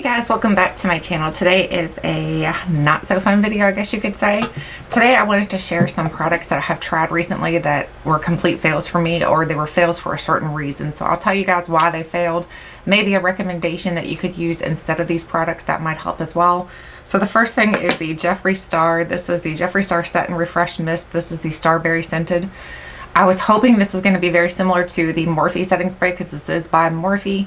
Hey guys, welcome back to my channel. Today is a not so fun video, I guess you could say. Today I wanted to share some products that I have tried recently that were complete fails for me, or they were fails for a certain reason. So I'll tell you guys why they failed, maybe a recommendation that you could use instead of these products that might help as well. So the first thing is the Jeffree Star. This is the Jeffree Star Set and Refresh Mist. This is the Starberry Scented. I was hoping this was going to be very similar to the Morphe setting spray because this is by Morphe.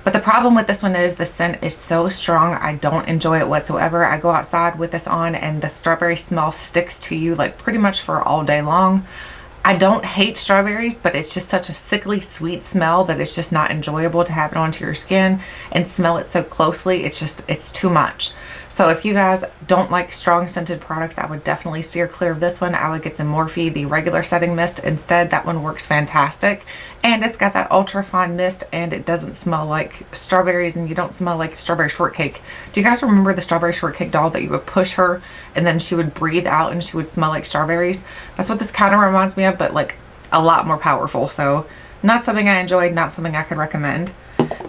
But the problem with this one is the scent is so strong. I don't enjoy it whatsoever. I go outside with this on and the strawberry smell sticks to you like pretty much for all day long. I don't hate strawberries, but it's just such a sickly sweet smell that it's just not enjoyable to have it onto your skin and smell it so closely. It's too much. So if you guys don't like strong scented products, I would definitely steer clear of this one. I would get the Morphe, the regular setting mist instead. That one works fantastic. And it's got that ultra fine mist and it doesn't smell like strawberries and you don't smell like strawberry shortcake. Do you guys remember the strawberry shortcake doll that you would push her and then she would breathe out and she would smell like strawberries? That's what this kind of reminds me of, but like a lot more powerful. So not something I enjoyed, not something I could recommend.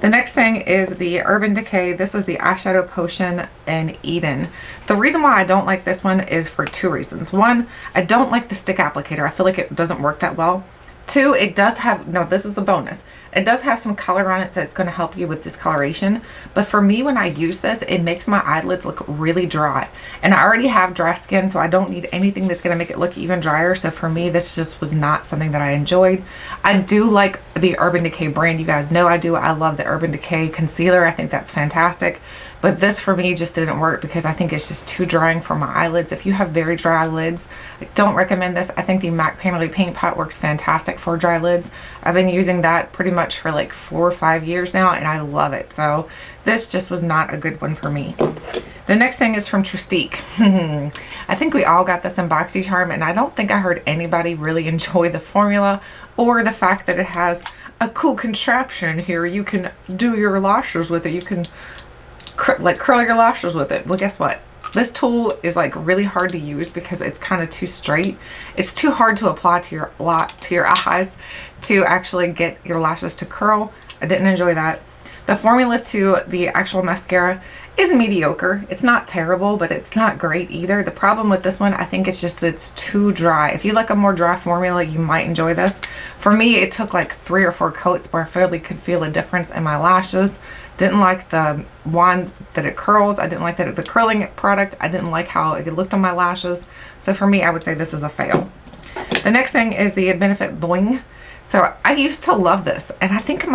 The next thing is the Urban Decay. This is the Eyeshadow Potion in Eden. The reason why I don't like this one is for two reasons. One, I don't like the stick applicator. I feel like it doesn't work that well. Two, it does have, no, this is a bonus. It does have some color on it, so it's going to help you with discoloration. But for me, when I use this, it makes my eyelids look really dry. And I already have dry skin, so I don't need anything that's going to make it look even drier. So for me, this just was not something that I enjoyed. I do like the Urban Decay brand. You guys know I do. I love the Urban Decay Concealer. I think that's fantastic. But this for me just didn't work because I think it's just too drying for my eyelids. If you have very dry lids, I don't recommend this. I think the MAC Painterly Paint Pot works fantastic for dry lids. I've been using that pretty much for like 4 or 5 years now and I love it. So this just was not a good one for me. The next thing is from Tristique. I think we all got this in BoxyCharm and I don't think I heard anybody really enjoy the formula or the fact that it has a cool contraption here. You can do your lashes with it. You can like curl your lashes with it. Well, guess what? This tool is like really hard to use because it's kind of too straight. It's too hard to apply to your eyes to actually get your lashes to curl. I didn't enjoy that. The formula to the actual mascara is mediocre. It's not terrible, but it's not great either. The problem with this one, I think it's just that it's too dry. If you like a more dry formula, you might enjoy this. For me, it took like 3 or 4 coats where I fairly could feel a difference in my lashes. Didn't like the wand that it curls. I didn't like that the curling product. I didn't like how it looked on my lashes. So for me, I would say this is a fail. The next thing is the Benefit Bling. So I used to love this and I think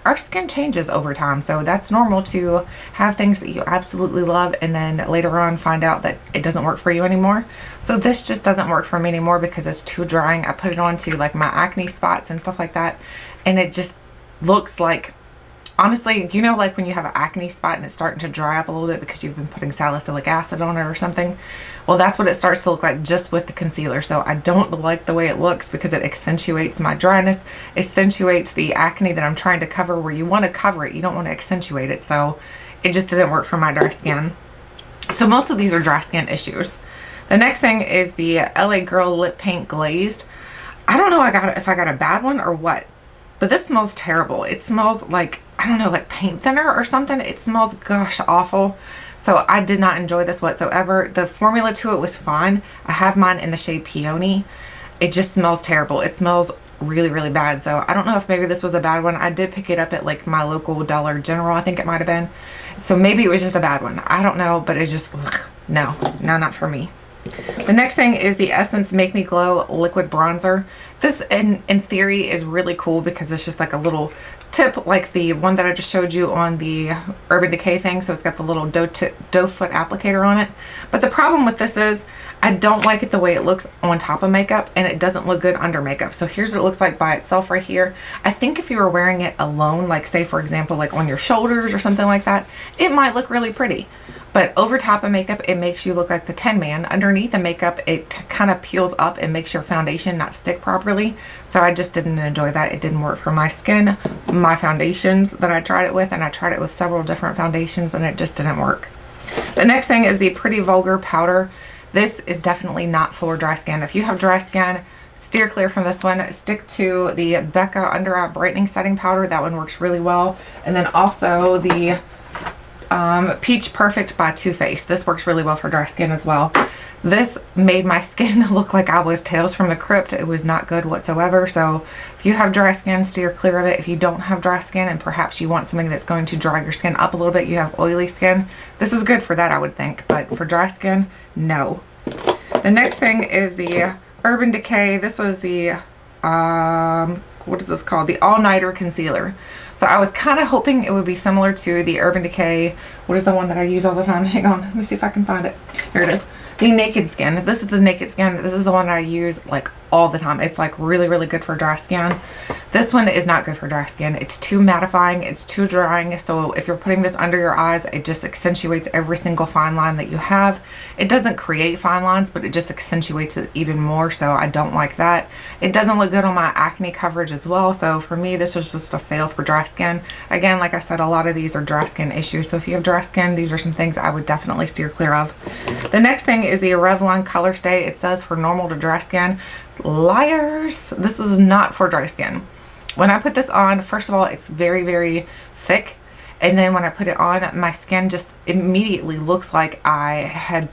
our skin changes over time. So that's normal to have things that you absolutely love and then later on find out that it doesn't work for you anymore. So this just doesn't work for me anymore because it's too drying. I put it onto like my acne spots and stuff like that and it just looks like, honestly, you know, like when you have an acne spot and it's starting to dry up a little bit because you've been putting salicylic acid on it or something. Well, that's what it starts to look like just with the concealer. So I don't like the way it looks because it accentuates my dryness, accentuates the acne that I'm trying to cover where you want to cover it. You don't want to accentuate it. So it just didn't work for my dry skin. So most of these are dry skin issues. The next thing is the LA Girl Lip Paint Glazed. I don't know if I got a bad one or what, but this smells terrible. It smells like, I don't know, like paint thinner or something. It smells gosh awful. So I did not enjoy this whatsoever. The formula to it was fine. I have mine in the shade Peony. It just smells terrible. It smells really, really bad. So I don't know if maybe this was a bad one. I did pick it up at like my local Dollar General, I think it might have been. So maybe it was just a bad one. I don't know, but it's just, ugh, no, not for me. The next thing is the Essence Make Me Glow Liquid Bronzer. This in theory is really cool because it's just like a little tip like the one that I just showed you on the Urban Decay thing. So it's got the little doe foot applicator on it. But the problem with this is I don't like it the way it looks on top of makeup and it doesn't look good under makeup. So here's what it looks like by itself right here. I think if you were wearing it alone, like say for example like on your shoulders or something like that, it might look really pretty. But over top of makeup, it makes you look like the Tin Man. Underneath the makeup, it kind of peels up and makes your foundation not stick properly. So I just didn't enjoy that. It didn't work for my skin, my foundations that I tried it with, and I tried it with several different foundations and it just didn't work. The next thing is the Pretty Vulgar Powder. This is definitely not for dry skin. If you have dry skin, steer clear from this one. Stick to the Becca Under Eye Brightening Setting Powder. That one works really well. And then also the Peach Perfect by Too Faced. This works really well for dry skin as well. This made my skin look like I was Tales from the Crypt. It was not good whatsoever. So if you have dry skin, steer clear of it. If you don't have dry skin and perhaps you want something that's going to dry your skin up a little bit, you have oily skin, this is good for that, I would think. But for dry skin, no. The next thing is the Urban Decay. This is the, what is this called? The All Nighter Concealer. So I was kind of hoping it would be similar to the Urban Decay. What is the one that I use all the time? Hang on, let me see if I can find it. Here it is. The Naked Skin. This is the Naked Skin. This is the one that I use like all the time. It's like really, really good for dry skin. This one is not good for dry skin. It's too mattifying. It's too drying. So if you're putting this under your eyes, it just accentuates every single fine line that you have. It doesn't create fine lines, but it just accentuates it even more. So I don't like that. It doesn't look good on my acne coverage as well. So for me, this was just a fail for dry skin. Again, like I said, a lot of these are dry skin issues. So if you have dry skin, these are some things I would definitely steer clear of. The next thing is the Revlon Color Stay. It says for normal to dry skin. Liars! This is not for dry skin. When I put this on, first of all, it's very, very thick. And then when I put it on, my skin just immediately looks like I had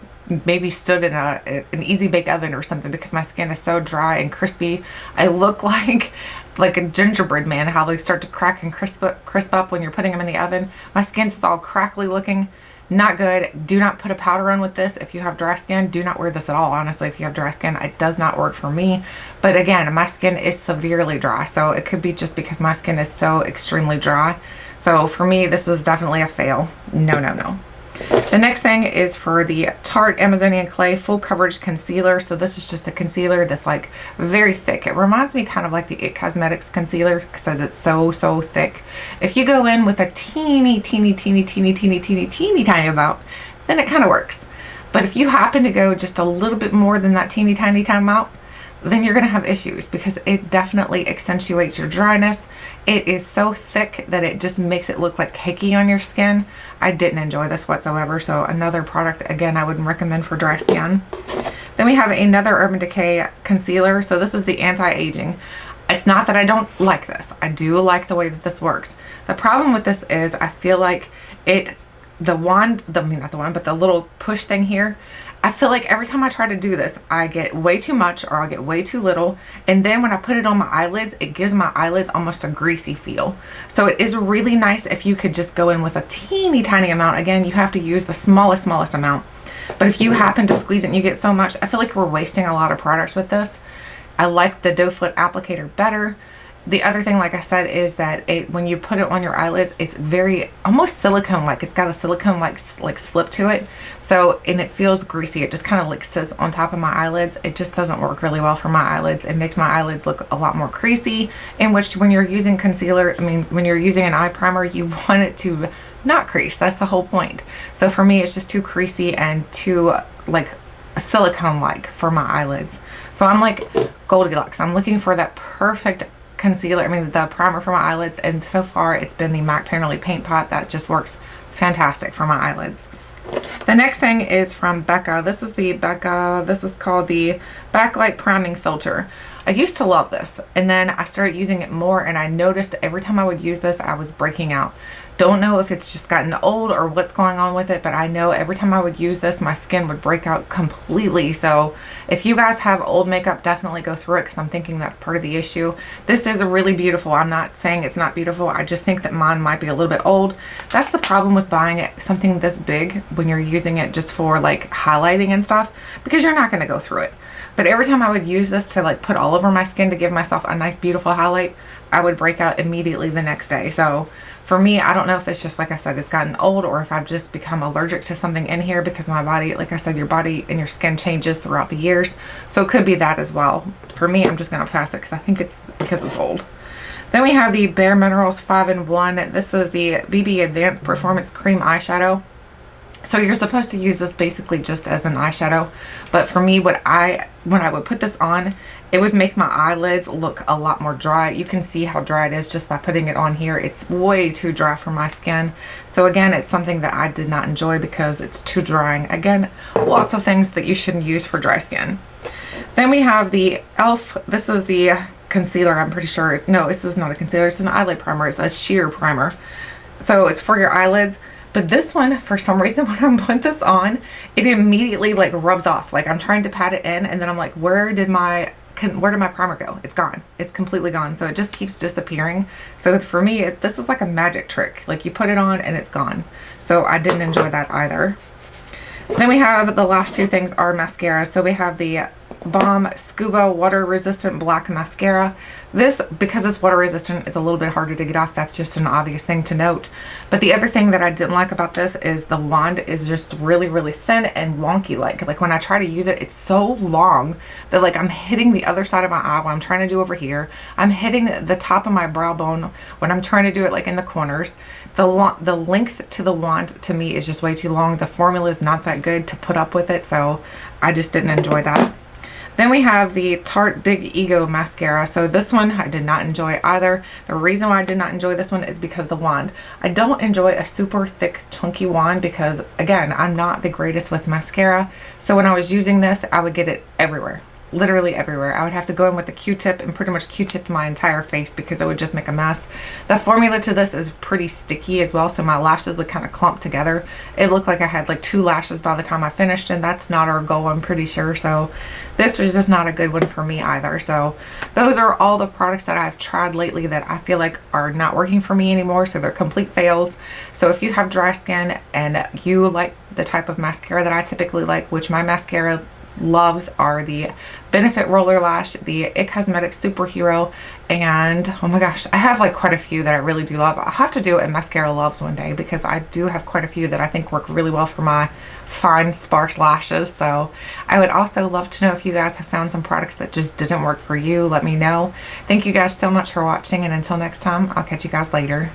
maybe stood in an easy bake oven or something, because my skin is so dry and crispy. I look like a gingerbread man, how they start to crack and crisp up when you're putting them in the oven. My skin's all crackly looking. Not good. Do not put a powder on with this if you have dry skin. Do not wear this at all, honestly. If you have dry skin, it does not work for me. But again, my skin is severely dry, so it could be just because my skin is so extremely dry. So for me, this is definitely a fail. No, no, no. The next thing is for the Tarte Amazonian Clay Full Coverage Concealer. So this is just a concealer that's like very thick. It reminds me kind of like the It Cosmetics concealer because it's so, so thick. If you go in with a teeny tiny amount, then it kind of works. But if you happen to go just a little bit more than that teeny tiny amount, then you're going to have issues because it definitely accentuates your dryness. It is so thick that it just makes it look like cakey on your skin. I didn't enjoy this whatsoever. So another product, again, I wouldn't recommend for dry skin. Then we have another Urban Decay concealer. So this is the anti-aging. It's not that I don't like this. I do like the way that this works. The problem with this is I feel like the little push thing here, I feel like every time I try to do this, I get way too much or I'll get way too little. And then when I put it on my eyelids, it gives my eyelids almost a greasy feel. So it is really nice if you could just go in with a teeny tiny amount. Again, you have to use the smallest amount. But if you happen to squeeze it and you get so much, I feel like we're wasting a lot of products with this. I like the doe foot applicator better. The other thing, like I said, is that when you put it on your eyelids, it's very almost silicone-like. It's got a silicone-like slip to it. So, and it feels greasy. It just kind of like sits on top of my eyelids. It just doesn't work really well for my eyelids. It makes my eyelids look a lot more creasy, in which when you're using concealer, when you're using an eye primer, you want it to not crease. That's the whole point. So for me, it's just too creasy and too like silicone-like for my eyelids. So I'm like Goldilocks. I'm looking for that perfect concealer, the primer for my eyelids, and so far it's been the MAC Painterly Paint Pot that just works fantastic for my eyelids. The next thing is from Becca. This is called the Backlight Priming Filter. I used to love this, and then I started using it more, and I noticed that every time I would use this, I was breaking out. Don't know if it's just gotten old or what's going on with it, but I know every time I would use this, my skin would break out completely. So if you guys have old makeup, definitely go through it, because I'm thinking that's part of the issue. This is really beautiful. I'm not saying it's not beautiful. I just think that mine might be a little bit old. That's the problem with buying something this big when you're using it just for like highlighting and stuff, because you're not going to go through it. But every time I would use this to like put all over my skin to give myself a nice beautiful highlight, I would break out immediately the next day. So for me, I don't know if it's just, like I said, it's gotten old, or if I've just become allergic to something in here, because my body, like I said, your body and your skin changes throughout the years. So it could be that as well. For me, I'm just going to pass it because I think it's because it's old. Then we have the Bare Minerals 5-in-1. This is the BB Advanced Performance Cream Eyeshadow. So you're supposed to use this basically just as an eyeshadow, but for me, when I would put this on, it would make my eyelids look a lot more dry. You can see how dry it is just by putting it on here. It's way too dry for my skin. So again, it's something that I did not enjoy because it's too drying. Again, lots of things that you shouldn't use for dry skin. Then we have the e.l.f. This is the concealer, I'm pretty sure. No, this is not a concealer. It's an eyelid primer. It's a sheer primer. So it's for your eyelids. But this one, for some reason, when I put this on, it immediately like rubs off. Like I'm trying to pat it in and then I'm like, where did my primer go? It's gone. It's completely gone. So it just keeps disappearing. So for me, this is like a magic trick. Like you put it on and it's gone. So I didn't enjoy that either. Then we have the last two things are mascara. So we have the Balm Scuba Water Resistant Black Mascara. This, because it's water resistant, it's a little bit harder to get off. That's just an obvious thing to note. But the other thing that I didn't like about this is the wand is just really, really thin and wonky. Like when I try to use it, it's so long that like I'm hitting the other side of my eye when I'm trying to do over here. I'm hitting the top of my brow bone when I'm trying to do it like in the corners. The length to the wand to me is just way too long. The formula is not that good to put up with it, so I just didn't enjoy that. Then we have the Tarte Big Ego Mascara. So this one I did not enjoy either. The reason why I did not enjoy this one is because of the wand. I don't enjoy a super thick, chunky wand because, again, I'm not the greatest with mascara. So when I was using this, I would get it everywhere. Literally everywhere. I would have to go in with a Q-tip and pretty much Q-tip my entire face because it would just make a mess. The formula to this is pretty sticky as well, so my lashes would kind of clump together. It looked like I had like 2 lashes by the time I finished, and that's not our goal, I'm pretty sure. So this was just not a good one for me either. So those are all the products that I've tried lately that I feel like are not working for me anymore, so they're complete fails. So if you have dry skin and you like the type of mascara that I typically like, which my mascara loves are the Benefit Roller Lash, the It Cosmetics Superhero, and oh my gosh, I have like quite a few that I really do love. I'll have to do it in mascara loves one day because I do have quite a few that I think work really well for my fine sparse lashes. So I would also love to know if you guys have found some products that just didn't work for you. Let me know. Thank you guys so much for watching, and until next time, I'll catch you guys later.